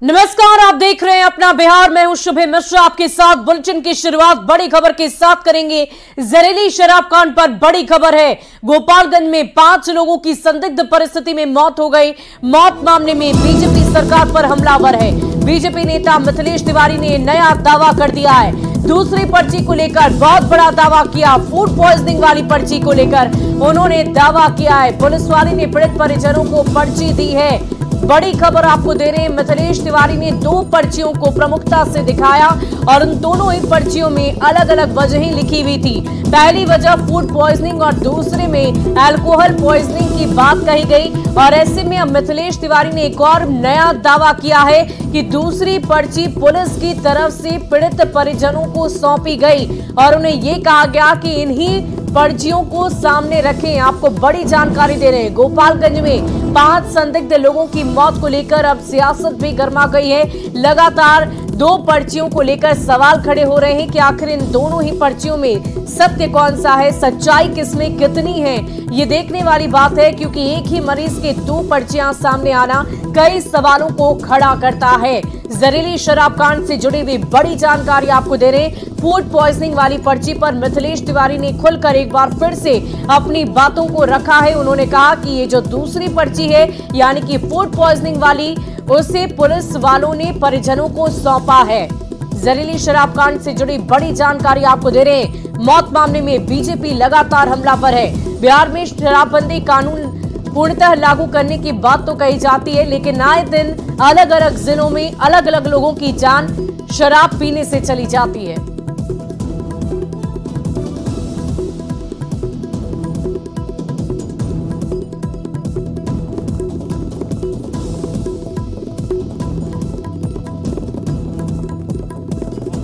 नमस्कार, आप देख रहे हैं अपना बिहार। मैं हूं शुभ मिश्रा, आपके साथ बुलेटिन की शुरुआत बड़ी खबर के साथ करेंगे। जहरीली शराब कांड पर बड़ी खबर है। गोपालगंज में 5 लोगों की संदिग्ध परिस्थिति में मौत हो गई। मौत मामले में बीजेपी सरकार पर हमलावर है। बीजेपी नेता मिथिलेश तिवारी ने नया दावा कर दिया है। दूसरी पर्ची को लेकर बहुत बड़ा दावा किया। फूड पॉइजनिंग वाली पर्ची को लेकर उन्होंने दावा किया है। पुलिस वाले ने पीड़ित परिजनों को पर्ची दी है। बड़ी खबर आपको दे रहे हैं। मिथिलेश तिवारी ने 2 पर्चियों को प्रमुखता से दिखाया और उन दोनों ही पर्चियों में अलग अलग वजहें लिखी हुई थी। पहली वजह फूड पॉइजनिंग और दूसरे में अल्कोहल पॉइजनिंग की बात कही गई। और ऐसे में अब मिथिलेश तिवारी ने एक और नया दावा किया है कि दूसरी पर्ची पुलिस की तरफ से पीड़ित परिजनों को सौंपी गई और उन्हें यह कहा गया कि इन्हीं पर्चियों को सामने रखें। आपको बड़ी जानकारी दे रहे हैं। गोपालगंज में 5 संदिग्ध लोगों की मौत को लेकर अब सियासत भी गर्मा गई है। लगातार 2 पर्चियों को लेकर सवाल खड़े हो रहे हैं कि आखिर इन दोनों ही पर्चियों में सत्य कौन सा है, सच्चाई किसमें कितनी है, ये देखने वाली बात है। क्योंकि एक ही मरीज के 2 पर्चियां सामने आना कई सवालों को खड़ा करता है। जहरीली शराब कांड से जुड़ी हुई बड़ी जानकारी आपको दे रहे। फूड पॉइजनिंग वाली पर्ची पर मिथिलेश तिवारी ने खुलकर एक बार फिर से अपनी बातों को रखा है। उन्होंने कहा कि ये जो दूसरी पर्ची है यानी कि फूड पॉइजनिंग वाली, उसे पुलिस वालों ने परिजनों को सौंपा है। जहरीली शराब कांड से जुड़ी बड़ी जानकारी आपको दे रहे हैं। मौत मामले में बीजेपी लगातार हमलावर है। बिहार में शराबबंदी कानून पूर्णतः लागू करने की बात तो कही जाती है, लेकिन आए दिन अलग अलग जिलों में अलग अलग लोगों की जान शराब पीने से चली जाती है।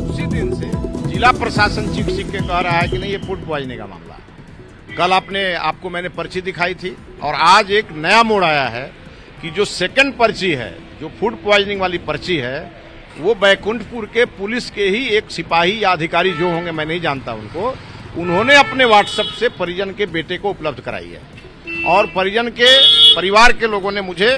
उसी दिन से जिला प्रशासन चीख के कह रहा है कि नहीं, ये फूड पॉइजनिंग का मामला है। कल आपको मैंने पर्ची दिखाई थी और आज एक नया मोड़ आया है कि जो सेकंड पर्ची है, जो फूड पॉइजनिंग वाली पर्ची है, वो बैकुंठपुर के पुलिस के ही एक सिपाही या अधिकारी जो होंगे, मैं नहीं जानता उनको, उन्होंने अपने व्हाट्सएप से परिजन के बेटे को उपलब्ध कराई है और परिजन के परिवार के लोगों ने मुझे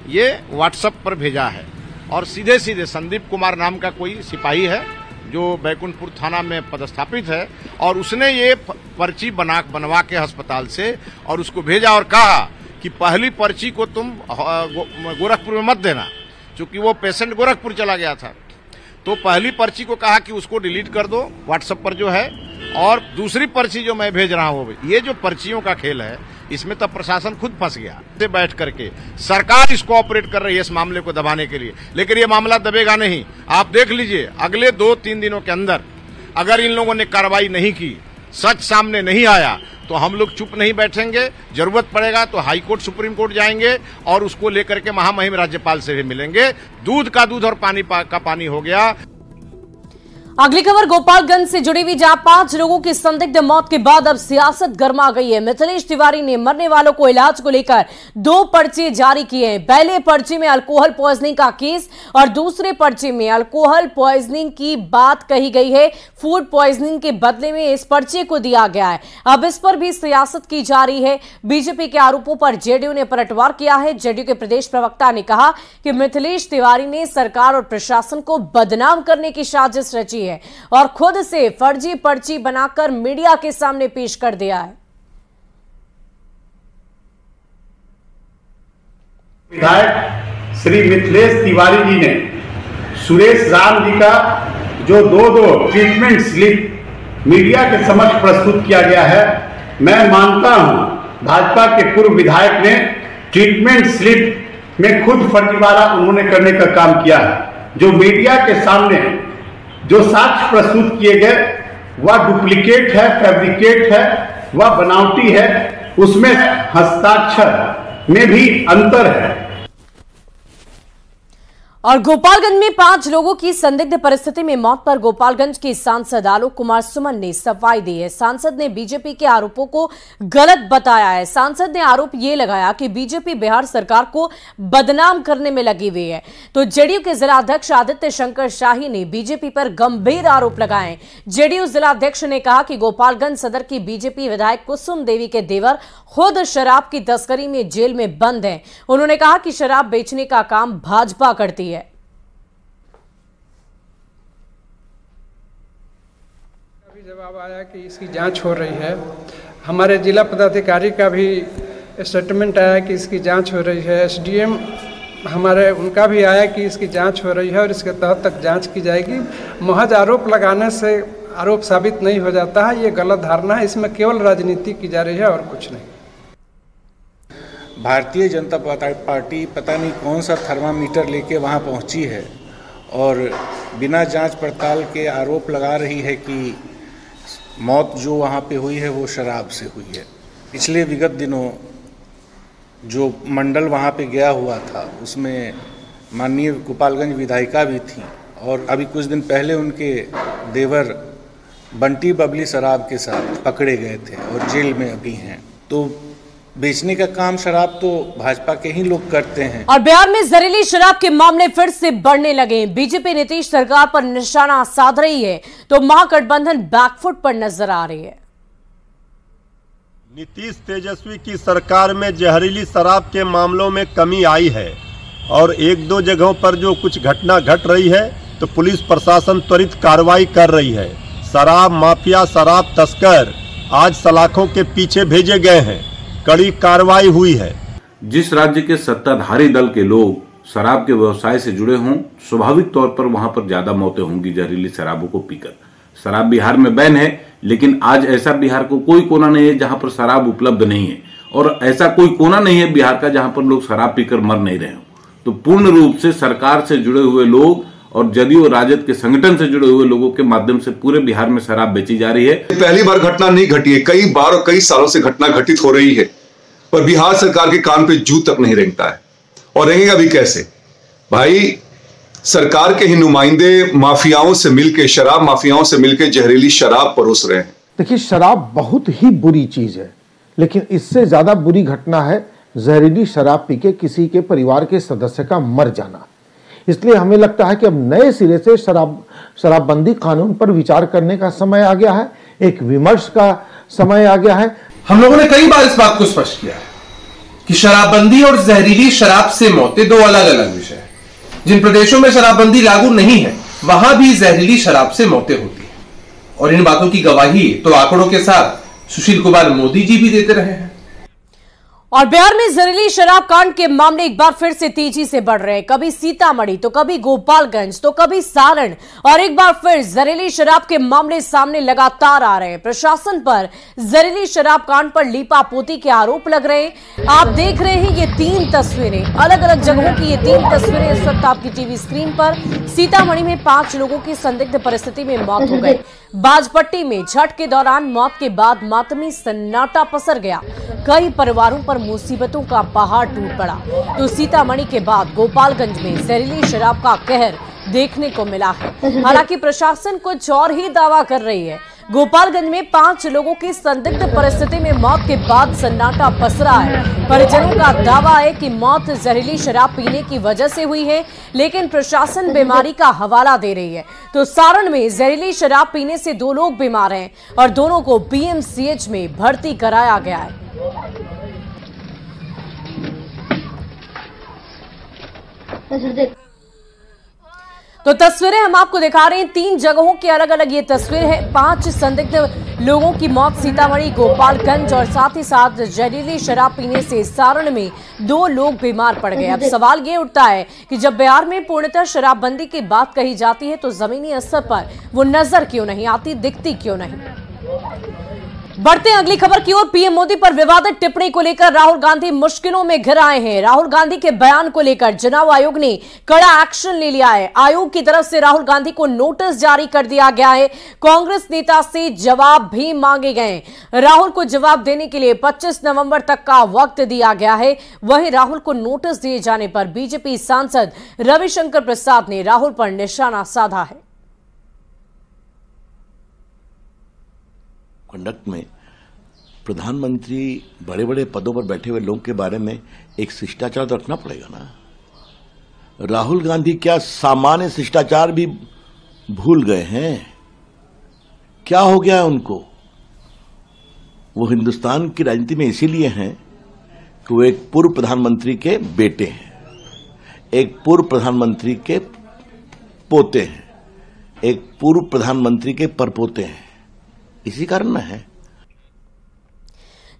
ये व्हाट्सएप पर भेजा है। और सीधे सीधे संदीप कुमार नाम का कोई सिपाही है जो बैकुंठपुर थाना में पदस्थापित है और उसने ये पर्ची बनवा के अस्पताल से और उसको भेजा और कहा कि पहली पर्ची को तुम गोरखपुर में मत देना, क्योंकि वो पेशेंट गोरखपुर चला गया था। तो पहली पर्ची को कहा कि उसको डिलीट कर दो व्हाट्सएप पर जो है, और दूसरी पर्ची जो मैं भेज रहा हूँ, ये जो पर्चियों का खेल है, इसमें तब प्रशासन खुद फंस गया। से बैठ करके सरकार इसको ऑपरेट कर रही है इस मामले को दबाने के लिए, लेकिन ये मामला दबेगा नहीं। आप देख लीजिए, अगले 2-3 दिनों के अंदर अगर इन लोगों ने कार्रवाई नहीं की, सच सामने नहीं आया, तो हम लोग चुप नहीं बैठेंगे। जरूरत पड़ेगा तो हाई कोर्ट, सुप्रीम कोर्ट जाएंगे और उसको लेकर के महामहिम राज्यपाल से भी मिलेंगे। दूध का दूध और पानी का पानी हो गया। अगली खबर गोपालगंज से जुड़ी हुई, जहां 5 लोगों की संदिग्ध मौत के बाद अब सियासत गर्मा गई है। मिथिलेश तिवारी ने मरने वालों को इलाज को लेकर 2 पर्चे जारी किए हैं। पहले पर्चे में अल्कोहल पॉइजनिंग का केस और दूसरे पर्चे में अल्कोहल पॉइजनिंग की बात कही गई है। फूड पॉइजनिंग के बदले में इस पर्चे को दिया गया है। अब इस पर भी सियासत की जा रही है। बीजेपी के आरोपों पर जेडीयू ने पलटवार किया है। जेडीयू के प्रदेश प्रवक्ता ने कहा कि मिथिलेश तिवारी ने सरकार और प्रशासन को बदनाम करने की साजिश रची है और खुद से फर्जी पर्ची बनाकर मीडिया के सामने पेश कर दिया है। विधायक श्री मिथिलेश तिवारी जी ने सुरेश राम जी का जो 2 ट्रीटमेंट स्लिप मीडिया के समक्ष प्रस्तुत किया गया है, मैं मानता हूं भाजपा के पूर्व विधायक ने ट्रीटमेंट स्लिप में खुद फर्जीवाड़ा उन्होंने करने का काम किया है। जो मीडिया के सामने जो साक्ष्य प्रस्तुत किए गए वह डुप्लीकेट है, फैब्रिकेट है, वह बनावटी है, उसमें हस्ताक्षर में भी अंतर है। और गोपालगंज में 5 लोगों की संदिग्ध परिस्थिति में मौत पर गोपालगंज के सांसद आलोक कुमार सुमन ने सफाई दी है। सांसद ने बीजेपी के आरोपों को गलत बताया है। सांसद ने आरोप ये लगाया कि बीजेपी बिहार सरकार को बदनाम करने में लगी हुई है। तो जेडीयू के जिलाध्यक्ष आदित्य शंकर शाही ने बीजेपी पर गंभीर आरोप लगाए। जेडीयू जिलाध्यक्ष ने कहा कि गोपालगंज सदर की बीजेपी विधायक कुसुम देवी के देवर खुद शराब की तस्करी में जेल में बंद हैं। उन्होंने कहा कि शराब बेचने का काम भाजपा करती है। जवाब आया कि इसकी जांच हो रही है। हमारे जिला पदाधिकारी का भी स्टेटमेंट आया कि इसकी जांच हो रही है। एसडीएम हमारे उनका भी आया कि इसकी जांच हो रही है और इसके तहत तक जांच की जाएगी। महज आरोप लगाने से आरोप साबित नहीं हो जाता है, ये गलत धारणा है। इसमें केवल राजनीति की जा रही है और कुछ नहीं। भारतीय जनता पार्टी पता नहीं कौन सा थर्मामीटर लेके वहाँ पहुँची है और बिना जांच पड़ताल के आरोप लगा रही है कि मौत जो वहाँ पे हुई है वो शराब से हुई है। पिछले विगत दिनों जो मंडल वहाँ पे गया हुआ था उसमें माननीय गोपालगंज विधायिका भी थी और अभी कुछ दिन पहले उनके देवर बंटी बबली शराब के साथ पकड़े गए थे और जेल में अभी हैं। तो बेचने का काम शराब तो भाजपा के ही लोग करते हैं। और बिहार में जहरीली शराब के मामले फिर से बढ़ने लगे। बीजेपी नीतीश सरकार पर निशाना साध रही है तो महागठबंधन बैकफुट पर नजर आ रही है। नीतीश तेजस्वी की सरकार में जहरीली शराब के मामलों में कमी आई है और एक दो जगहों पर जो कुछ घटना घट रही है तो पुलिस प्रशासन त्वरित कार्रवाई कर रही है। शराब माफिया, शराब तस्कर आज सलाखों के पीछे भेजे गए हैं, कड़ी कार्रवाई हुई है। जिस राज्य के सत्ताधारी दल के लोग शराब के व्यवसाय से जुड़े हों, स्वाभाविक तौर पर वहां पर ज्यादा मौतें होंगी जहरीली शराबों को पीकर। शराब बिहार में बैन है, लेकिन आज ऐसा बिहार को कोई कोना नहीं है जहां पर शराब उपलब्ध नहीं है और ऐसा कोई कोना नहीं है बिहार का जहां पर लोग शराब पीकर मर नहीं रहे हो। तो पूर्ण रूप से सरकार से जुड़े हुए लोग और जदयू राजद के संगठन से जुड़े हुए लोगों के माध्यम से पूरे बिहार में शराब बेची जा रही है। पहली बार घटना नहीं घटी है, कई बार और कई सालों से घटना घटित हो रही है, पर बिहार सरकार के कान पे जू तक नहीं रेंगता है। और रहेगा भी कैसे भाई? सरकार के ही नुमाइंदे माफियाओं से मिलकर, शराब माफियाओं से मिलकर जहरीली शराब परोस रहे हैं। देखिए, शराब बहुत ही बुरी चीज है, लेकिन इससे ज्यादा बुरी घटना है जहरीली शराब पी के किसी के परिवार के सदस्य का मर जाना। इसलिए हमें लगता है कि अब नए सिरे से शराबबंदी कानून पर विचार करने का समय आ गया है, एक विमर्श का समय आ गया है। हम लोगों ने कई बार इस बात को स्पष्ट किया है कि शराबबंदी और जहरीली शराब से मौतें दो अलग अलग विषय हैं। जिन प्रदेशों में शराबबंदी लागू नहीं है वहां भी जहरीली शराब से मौतें होती हैं और इन बातों की गवाही तो आंकड़ों के साथ सुशील कुमार मोदी जी भी देते रहे हैं। और बिहार में जहरीली शराब कांड के मामले एक बार फिर से तेजी से बढ़ रहे हैं। कभी सीतामढ़ी तो कभी गोपालगंज तो कभी सारण और एक बार फिर जहरीली शराब के मामले सामने लगातार आ रहे हैं। प्रशासन पर जहरीली शराब कांड पर लीपापोती के आरोप लग रहे हैं। आप देख रहे हैं ये 3 तस्वीरें, अलग अलग जगहों की ये 3 तस्वीरें इस वक्त आपकी टीवी स्क्रीन पर। सीतामढ़ी में 5 लोगों की संदिग्ध परिस्थिति में मौत हो गई। बाजपट्टी में छठ के दौरान मौत के बाद मातमी सन्नाटा पसर गया। कई परिवारों पर मुसीबतों का पहाड़ टूट पड़ा। तो सीतामढ़ी के बाद गोपालगंज में जहरीली शराब का कहर देखने को मिला है। हालांकि प्रशासन कुछ और ही दावा कर रही है। गोपालगंज में 5 लोगों की संदिग्ध परिस्थिति में मौत के बाद सन्नाटा पसरा है। परिजनों का दावा है कि मौत जहरीली शराब पीने की वजह से हुई है, लेकिन प्रशासन बीमारी का हवाला दे रही है। तो सारण में जहरीली शराब पीने से 2 लोग बीमार हैं और दोनों को पीएमसीएच में भर्ती कराया गया है। तो तस्वीरें हम आपको दिखा रहे हैं, 3 जगहों की अलग अलग ये तस्वीर है। 5 संदिग्ध लोगों की मौत सीतामढ़ी, गोपालगंज और साथ ही साथ जहरीली शराब पीने से सारण में 2 लोग बीमार पड़ गए। अब सवाल ये उठता है कि जब बिहार में पूर्णतः शराबबंदी की बात कही जाती है तो जमीनी स्तर पर वो नजर क्यों नहीं आती, दिखती क्यों नहीं। बढ़ते हैं अगली खबर की ओर। पीएम मोदी पर विवादित टिप्पणी को लेकर राहुल गांधी मुश्किलों में घिर आए हैं। राहुल गांधी के बयान को लेकर चुनाव आयोग ने कड़ा एक्शन ले लिया है। आयोग की तरफ से राहुल गांधी को नोटिस जारी कर दिया गया है। कांग्रेस नेता से जवाब भी मांगे गए। राहुल को जवाब देने के लिए 25 नवंबर तक का वक्त दिया गया है। वहीं राहुल को नोटिस दिए जाने पर बीजेपी सांसद रविशंकर प्रसाद ने राहुल पर निशाना साधा है। कंडक्ट में प्रधानमंत्री बड़े बड़े पदों पर बैठे हुए लोगों के बारे में एक शिष्टाचार तो रखना पड़ेगा ना। राहुल गांधी क्या सामान्य शिष्टाचार भी भूल गए हैं? क्या हो गया है उनको? वो हिंदुस्तान की राजनीति में इसीलिए हैं कि वो एक पूर्व प्रधानमंत्री के बेटे हैं, एक पूर्व प्रधानमंत्री के पोते हैं, एक पूर्व प्रधानमंत्री के परपोते हैं। इसी कारण न है।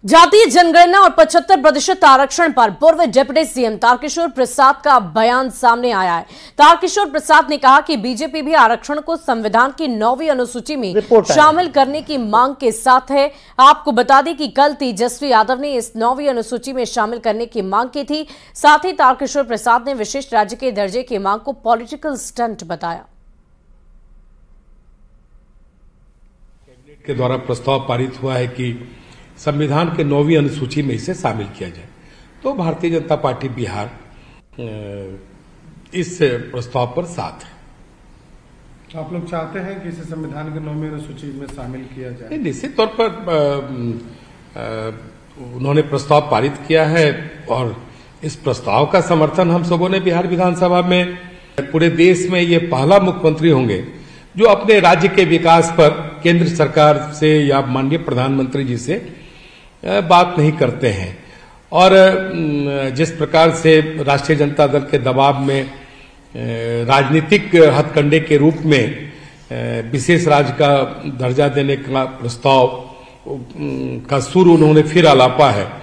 जातीय जनगणना और 75% आरक्षण पर पूर्व डिप्टी सीएम तारकिशोर प्रसाद का बयान सामने आया है। तारकिशोर प्रसाद ने कहा कि बीजेपी भी आरक्षण को संविधान की 9वीं अनुसूची में शामिल करने की मांग के साथ है। आपको बता दें कि कल तेजस्वी यादव ने इस 9वीं अनुसूची में शामिल करने की मांग की थी। साथ ही तारकिशोर प्रसाद ने विशिष्ट राज्य के दर्जे की मांग को पॉलिटिकल स्टंट बताया। कैबिनेट के द्वारा प्रस्ताव पारित हुआ है कि संविधान के 9वीं अनुसूची में इसे शामिल किया जाए, तो भारतीय जनता पार्टी बिहार इस प्रस्ताव पर साथ है। आप लोग चाहते हैं कि इसे संविधान के 9वीं अनुसूची में शामिल किया जाए? निश्चित तौर पर उन्होंने प्रस्ताव पारित किया है और इस प्रस्ताव का समर्थन हम सबों ने बिहार विधानसभा में, पूरे देश में ये पहला मुख्यमंत्री होंगे जो अपने राज्य के विकास पर केंद्र सरकार से या माननीय प्रधानमंत्री जी से बात नहीं करते हैं। और जिस प्रकार से राष्ट्रीय जनता दल के दबाव में राजनीतिक हथकंडे के रूप में विशेष राज्य का दर्जा देने का प्रस्ताव का सुर उन्होंने फिर आलापा है।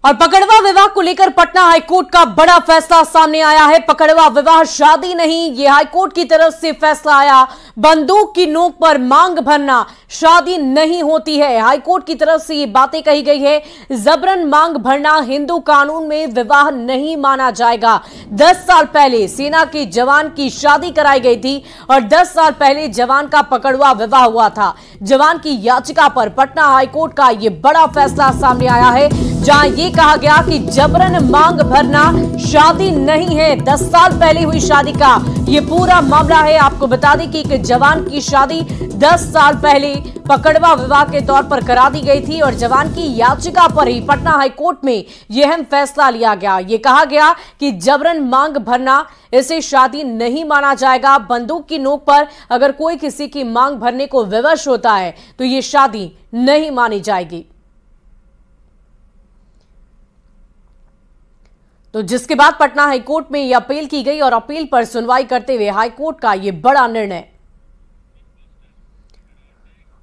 और पकड़वा विवाह को लेकर पटना हाईकोर्ट का बड़ा फैसला सामने आया है। पकड़वा विवाह शादी नहीं, ये हाईकोर्ट की तरफ से फैसला आया। बंदूक की नोक पर मांग भरना शादी नहीं होती है। हाईकोर्ट की तरफ से ये बातें कही गई है। जबरन मांग भरना हिंदू कानून में विवाह नहीं माना जाएगा। 10 साल पहले सेना के जवान की शादी कराई गई थी और 10 साल पहले जवान का पकड़वा विवाह हुआ था। जवान की याचिका पर पटना हाईकोर्ट का ये बड़ा फैसला सामने आया है, जहां ये कहा गया कि जबरन मांग भरना शादी नहीं है। 10 साल पहले हुई शादी का ये पूरा मामला है। आपको बता दें कि एक जवान की शादी 10 साल पहले पकड़वा विवाह के तौर पर करा दी गई थी और जवान की याचिका पर ही पटना हाईकोर्ट में यह अहम फैसला लिया गया। ये कहा गया कि जबरन मांग भरना इसे शादी नहीं माना जाएगा। बंदूक की नोक पर अगर कोई किसी की मांग भरने को विवश होता है तो ये शादी नहीं मानी जाएगी। तो जिसके बाद पटना हाईकोर्ट में यह अपील की गई और अपील पर सुनवाई करते हुए हाईकोर्ट का यह बड़ा निर्णय।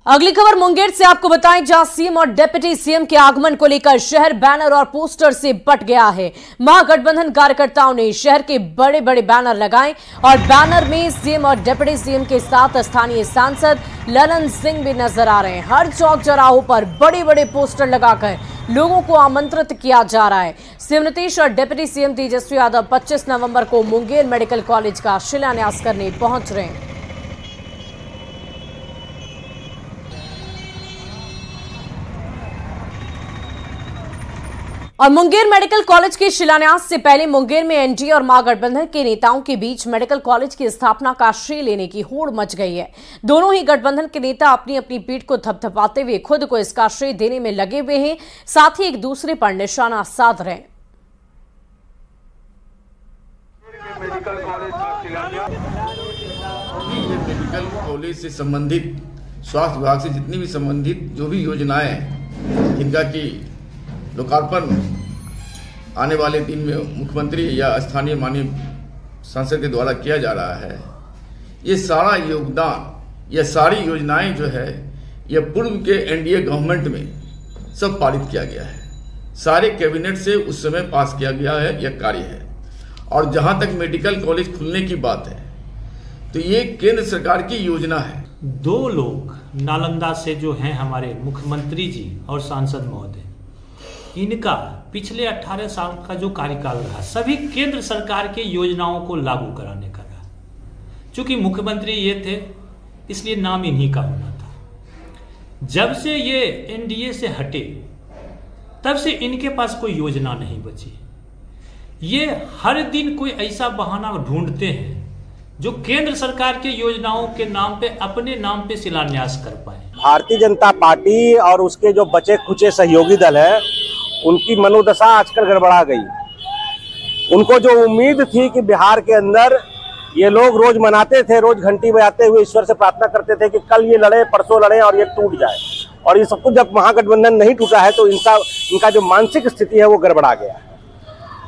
अगली खबर मुंगेर से आपको बताएं, जहां सीएम और डिप्टी सीएम के आगमन को लेकर शहर बैनर और पोस्टर से पट गया है। महागठबंधन कार्यकर्ताओं ने शहर के बड़े बड़े बैनर लगाए और बैनर में सीएम और डिप्टी सीएम के साथ स्थानीय सांसद ललन सिंह भी नजर आ रहे हैं। हर चौक चौराहों पर बड़े बड़े पोस्टर लगाकर लोगों को आमंत्रित किया जा रहा है। सीएम नीतीश और डिप्टी सीएम तेजस्वी यादव 25 नवंबर को मुंगेर मेडिकल कॉलेज का शिलान्यास करने पहुंच रहे हैं। और मुंगेर मेडिकल कॉलेज के शिलान्यास से पहले मुंगेर में एनडीए और महागठबंधन के नेताओं के बीच मेडिकल कॉलेज की स्थापना का श्रेय लेने की होड़ मच गई है। दोनों ही गठबंधन के नेता अपनी अपनी पीठ को थपथपाते हुए खुद को इसका श्रेय देने में लगे हुए हैं, साथ ही एक दूसरे पर निशाना साध रहे हैं। मेडिकल कॉलेज से संबंधित, स्वास्थ्य विभाग से जितनी भी संबंधित जो भी योजनाएं हैं, जिनका की लोकार्पण आने वाले दिन में मुख्यमंत्री या स्थानीय माननीय सांसद के द्वारा किया जा रहा है, ये सारा योगदान, ये सारी योजनाएं जो है ये पूर्व के एनडीए गवर्नमेंट में सब पारित किया गया है। सारे कैबिनेट से उस समय पास किया गया है, यह कार्य है। और जहां तक मेडिकल कॉलेज खुलने की बात है तो ये केंद्र सरकार की योजना है। 2 लोग नालंदा से जो हैं हमारे मुख्यमंत्री जी और सांसद महोदय, इनका पिछले 18 साल का जो कार्यकाल रहा सभी केंद्र सरकार के योजनाओं को लागू कराने का रहा। चूंकि मुख्यमंत्री ये थे इसलिए नाम इन्हीं का होना था। जब से ये एनडीए से हटे तब से इनके पास कोई योजना नहीं बची। ये हर दिन कोई ऐसा बहाना ढूंढते हैं जो केंद्र सरकार के योजनाओं के नाम पे अपने नाम पे शिलान्यास कर पाए। भारतीय जनता पार्टी और उसके जो बचे खुचे सहयोगी दल है उनकी मनोदशा आजकल गड़बड़ा गई। उनको जो उम्मीद थी कि बिहार के अंदर ये लोग रोज मनाते थे, रोज घंटी बजाते हुए ईश्वर से प्रार्थना करते थे कि कल ये लड़े, परसों लड़े और ये टूट जाए, और ये सब कुछ जब महागठबंधन नहीं टूटा है तो इनका जो मानसिक स्थिति है वो गड़बड़ा गया है।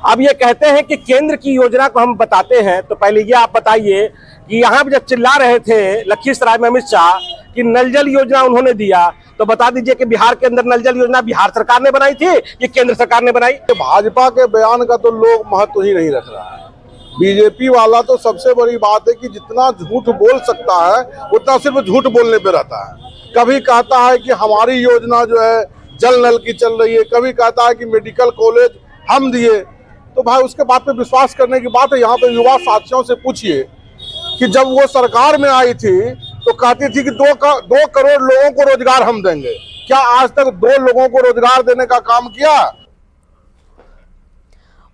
अब ये कहते हैं कि केंद्र की योजना को हम बताते हैं, तो पहले ये आप बताइए कि यहाँ पे जब चिल्ला रहे थे लखीसराय में अमित शाह कि नल जल योजना उन्होंने दिया, तो बता दीजिए कि बिहार के अंदर नल जल योजना बिहार सरकार ने बनाई थी, ये केंद्र सरकार ने बनाई? भाजपा के बयान का तो लोग महत्व ही नहीं रख रहा है। बीजेपी वाला तो सबसे बड़ी बात है कि जितना झूठ बोल सकता है उतना सिर्फ झूठ बोलने पे रहता है। कभी कहता है कि हमारी योजना जो है जल नल की चल रही है, कभी कहता है कि मेडिकल कॉलेज हम दिए। तो भाई उसके बात पे विश्वास करने की बात है। यहाँ पे युवा साथियों से पूछिए कि जब वो सरकार में आई थी तो कहती थी कि 2 करोड़ लोगों को रोजगार हम देंगे। क्या आज तक 2 लोगों को रोजगार देने का काम किया?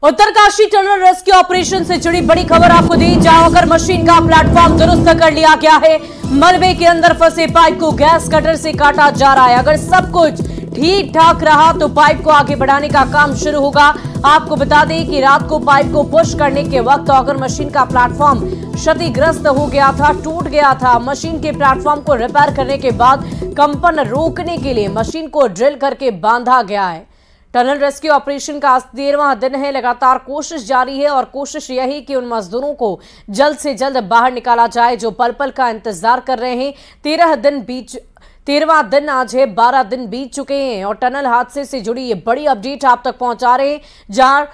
उत्तरकाशी टनल रेस्क्यू ऑपरेशन से जुड़ी बड़ी खबर आपको दी। जाओगर मशीन का प्लेटफॉर्म दुरुस्त कर लिया गया है। मलबे के अंदर फंसे पाइप को गैस कटर से काटा जा रहा है। अगर सब कुछ ठीक ठाक रहा तो पाइप को आगे बढ़ाने का काम शुरू होगा। आपको बता दें कि रात को पाइप को पुश करने के वक्त जाओगर मशीन का प्लेटफॉर्म क्षतिग्रस्त हो गया था, टूट गया था। मशीन के प्लेटफॉर्म को रिपेयर करने के बाद कंपन रोकने के लिए मशीन को ड्रिल करके बांधा गया है। टनल रेस्क्यू ऑपरेशन का 13वां दिन है। लगातार कोशिश जारी है और कोशिश यही कि उन मजदूरों को जल्द से जल्द बाहर निकाला जाए जो पल पल का इंतजार कर रहे हैं। 13वां दिन आज है, 12 दिन बीत चुके हैं और टनल हादसे से जुड़ी ये बड़ी अपडेट आप तक पहुंचा रहे हैं, जहां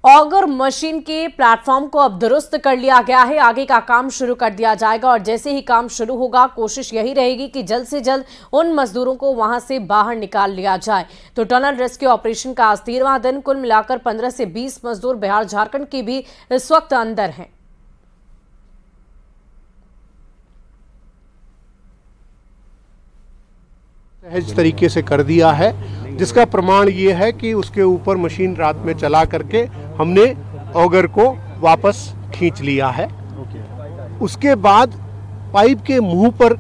ऑगर मशीन के प्लेटफॉर्म को अब दुरुस्त कर लिया गया है। आगे का काम शुरू कर दिया जाएगा और जैसे ही काम शुरू होगा कोशिश यही रहेगी कि जल्द से जल्द उन मजदूरों को वहां से बाहर निकाल लिया जाए। तो टनल रेस्क्यू ऑपरेशन का आज 13वां दिन, कुल मिलाकर 15 से 20 मजदूर बिहार झारखंड के भी इस वक्त अंदर हैं। सहज तरीके से कर दिया है, जिसका प्रमाण ये है कि उसके ऊपर मशीन रात में चला करके हमने ऑगर को वापस खींच लिया है। उसके बाद पाइप के मुंह पर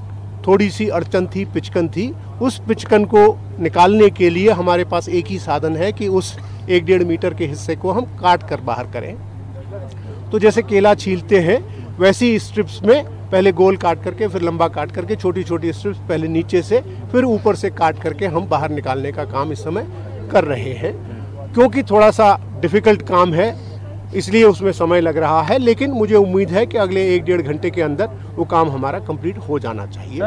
थोड़ी सी अड़चन थी, पिचकन थी। उस पिचकन को निकालने के लिए हमारे पास एक ही साधन है कि उस 1-1.5 मीटर के हिस्से को हम काट कर बाहर करें। तो जैसे केला छीलते हैं वैसी स्ट्रिप्स में पहले गोल काट करके, फिर लंबा काट करके, छोटी छोटी स्ट्रिप्स पहले नीचे से फिर ऊपर से काट करके हम बाहर निकालने का काम इस समय कर रहे हैं। क्योंकि थोड़ा सा डिफिकल्ट काम है इसलिए उसमें समय लग रहा है, लेकिन मुझे उम्मीद है कि अगले 1-1.5 घंटे के अंदर वो काम हमारा कंप्लीट हो जाना चाहिए।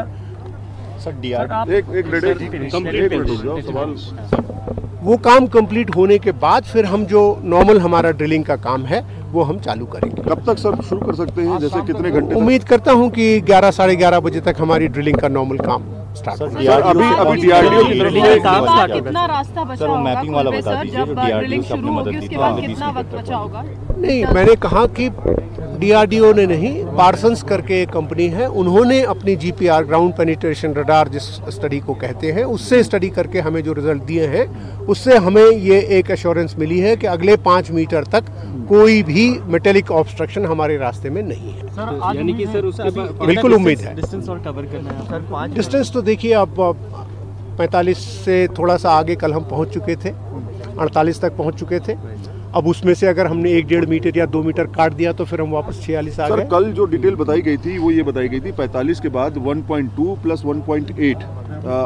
वो काम कंप्लीट होने के बाद फिर हम जो नॉर्मल हमारा ड्रिलिंग का काम है वो हम चालू करेंगे। कब तक सर शुरू कर सकते हैं, जैसे कितने घंटे? उम्मीद करता हूं कि 11 साढ़े 11 बजे तक हमारी ड्रिलिंग का नॉर्मल काम स्टार्ट हो जाएगा। अभी डीआरडीओ की तरफ से कितना रास्ता बचा होगा? मैपिंग वाला बता दीजिए, जब ड्रिलिंग शुरू होगी उसके बाद कितना वक्त बचा होगा? नहीं, मैंने कहा कि डीआरडीओ ने नहीं, पार्सन्स करके एक कंपनी है, उन्होंने अपनी जीपीआर ग्राउंड पेनिट्रेशन रडार जिस स्टडी को कहते हैं उससे स्टडी करके हमें जो रिजल्ट दिए हैं उससे हमें ये एक एश्योरेंस मिली है कि अगले 5 मीटर तक कोई भी मेटेलिक ऑब्स्ट्रक्शन हमारे रास्ते में नहीं है। सर, यानी कि सर उसके बिल्कुल उम्मीद है। डिस्टेंस और कवर करना है सर। डिस्टेंस तो देखिए अब 45 से थोड़ा सा आगे कल हम पहुंच चुके थे, 48 तक पहुंच चुके थे। अब उसमें से अगर हमने 1-1.5 मीटर या 2 मीटर काट दिया तो फिर हम वापस 46 आ गए। सर कल जो डिटेल बताई गई थी वो ये बताई गई थी 45 के बाद 1.2 प्लस 1.8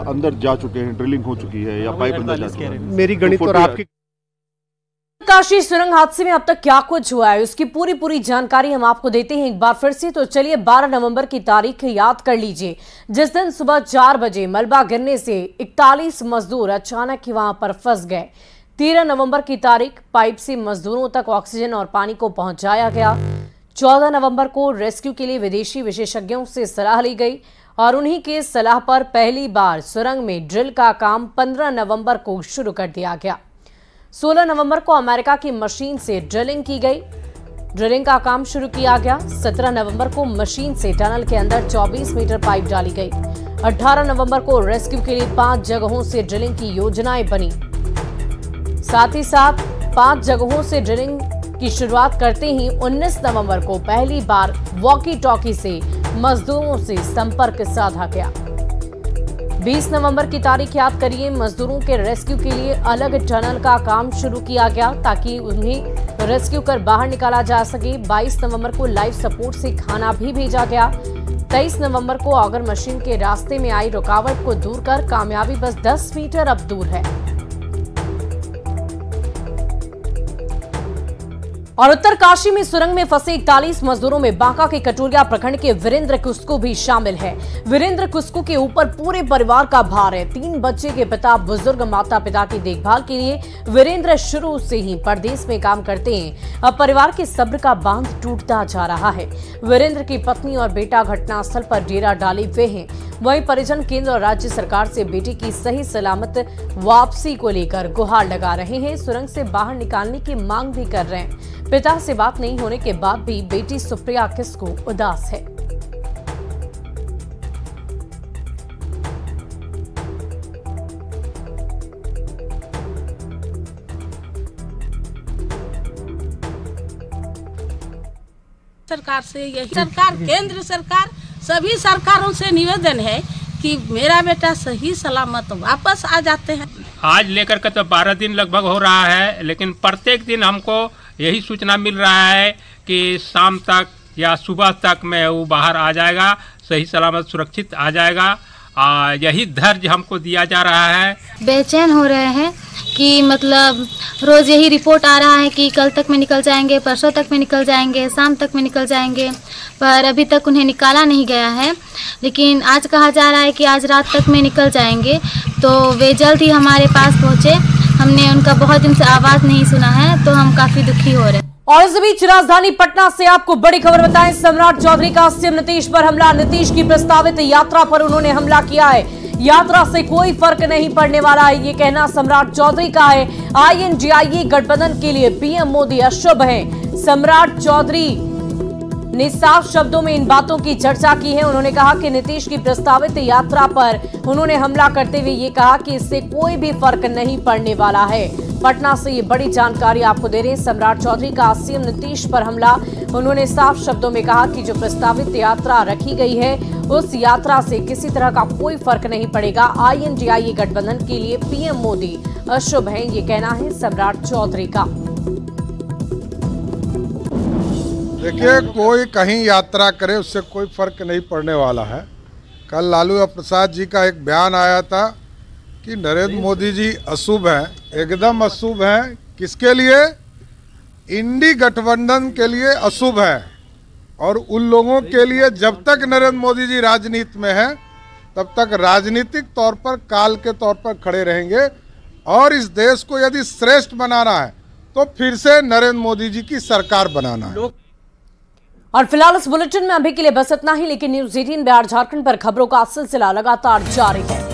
अंदर जा चुके हैं, ड्रिलिंग हो चुकी है या पाइप अंदर जा चुके हैं। मेरी गणित और आपकी उत्तरकाशी सुरंग हादसे में अब तक क्या कुछ हुआ है उसकी पूरी जानकारी हम आपको देते हैं एक बार फिर से। तो चलिए 12 नवंबर की तारीख याद कर लीजिए, जिस दिन सुबह 4 बजे मलबा गिरने से 41 मजदूर अचानक ही वहां पर फंस गए। 13 नवंबर की तारीख पाइप से मजदूरों तक ऑक्सीजन और पानी को पहुंचाया गया। 14 नवंबर को रेस्क्यू के लिए विदेशी विशेषज्ञों से सलाह ली गई और उन्हीं के सलाह पर पहली बार सुरंग में ड्रिल का काम 15 नवंबर को शुरू कर दिया गया। 16 नवंबर को अमेरिका की मशीन से ड्रिलिंग की गई, ड्रिलिंग का काम शुरू किया गया। 17 नवंबर को मशीन से टनल के अंदर 24 मीटर पाइप डाली गई। 18 नवंबर को रेस्क्यू के लिए 5 जगहों से ड्रिलिंग की योजनाएं बनी। साथ ही साथ 5 जगहों से ड्रिलिंग की शुरुआत करते ही 19 नवंबर को पहली बार वॉकी टॉकी से मजदूरों से संपर्क साधा गया। 20 नवंबर की तारीख याद करिए, मजदूरों के रेस्क्यू के लिए अलग टनल का काम शुरू किया गया ताकि उन्हें रेस्क्यू कर बाहर निकाला जा सके। 22 नवंबर को लाइफ सपोर्ट से खाना भी भेजा गया। 23 नवंबर को ऑगर मशीन के रास्ते में आई रुकावट को दूर कर कामयाबी बस 10 मीटर अब दूर है। और उत्तरकाशी में सुरंग में फंसे 41 मजदूरों में बांका के कटोरिया प्रखंड के वीरेंद्र कुस्कू भी शामिल है। वीरेंद्र कुस्कू के ऊपर पूरे परिवार का भार है। 3 बच्चे के पिता बुजुर्ग माता पिता की देखभाल के लिए वीरेंद्र शुरू से ही परदेश में काम करते हैं। अब परिवार के सब्र का बांध टूटता जा रहा है। वीरेंद्र की पत्नी और बेटा घटनास्थल पर डेरा डाले हुए हैं। वहीं परिजन केंद्र और राज्य सरकार से बेटी की सही सलामत वापसी को लेकर गुहार लगा रहे हैं। सुरंग से बाहर निकालने की मांग भी कर रहे हैं। पिता से बात नहीं होने के बाद भी बेटी सुप्रिया किस्कू उदास है। सरकार से यही सरकार, केंद्र सरकार, सभी सरकारों से निवेदन है कि मेरा बेटा सही सलामत वापस आ जाते हैं। आज लेकर के तो 12 दिन लगभग हो रहा है, लेकिन प्रत्येक दिन हमको यही सूचना मिल रहा है कि शाम तक या सुबह तक में वो बाहर आ जाएगा, सही सलामत सुरक्षित आ जाएगा। यही धैर्य हमको दिया जा रहा है। बेचैन हो रहे हैं कि मतलब रोज़ यही रिपोर्ट आ रहा है कि कल तक में निकल जाएंगे, परसों तक में निकल जाएंगे, शाम तक में निकल जाएंगे, पर अभी तक उन्हें निकाला नहीं गया है। लेकिन आज कहा जा रहा है कि आज रात तक में निकल जाएंगे, तो वे जल्द ही हमारे पास पहुँचे। हमने उनका बहुत दिन से आवाज़ नहीं सुना है, तो हम काफ़ी दुखी हो रहे हैं। और इस बीच राजधानी पटना से आपको बड़ी खबर बताएं। सम्राट चौधरी का सीएम नीतीश पर हमला। नीतीश की प्रस्तावित यात्रा पर उन्होंने हमला किया है। यात्रा से कोई फर्क नहीं पड़ने वाला है, ये कहना सम्राट चौधरी का है। INDIA गठबंधन के लिए पीएम मोदी अशुभ हैं। सम्राट चौधरी ने साफ शब्दों में इन बातों की चर्चा की है। उन्होंने कहा कि नीतीश की प्रस्तावित यात्रा पर उन्होंने हमला करते हुए ये कहा कि इससे कोई भी फर्क नहीं पड़ने वाला है। पटना से ये बड़ी जानकारी आपको दे रहे हैं। सम्राट चौधरी का सीएम नीतीश पर हमला। उन्होंने साफ शब्दों में कहा कि जो प्रस्तावित यात्रा रखी गई है उस यात्रा से किसी तरह का कोई फर्क नहीं पड़ेगा। INDIA गठबंधन के लिए पीएम मोदी अशुभ है, ये कहना है सम्राट चौधरी का। देखिए, कोई कहीं यात्रा करे उससे कोई फर्क नहीं पड़ने वाला है। कल लालू प्रसाद जी का एक बयान आया था कि नरेंद्र मोदी जी अशुभ हैं, एकदम अशुभ हैं। किसके लिए? इंडी गठबंधन के लिए अशुभ है। और उन लोगों के लिए जब तक नरेंद्र मोदी जी राजनीति में हैं तब तक राजनीतिक तौर पर काल के तौर पर खड़े रहेंगे। और इस देश को यदि श्रेष्ठ बनाना है तो फिर से नरेंद्र मोदी जी की सरकार बनाना है। और फिलहाल इस बुलेटिन में अभी के लिए बस इतना ही, लेकिन न्यूज़ 18 बिहार झारखंड पर खबरों का सिलसिला लगातार जारी है।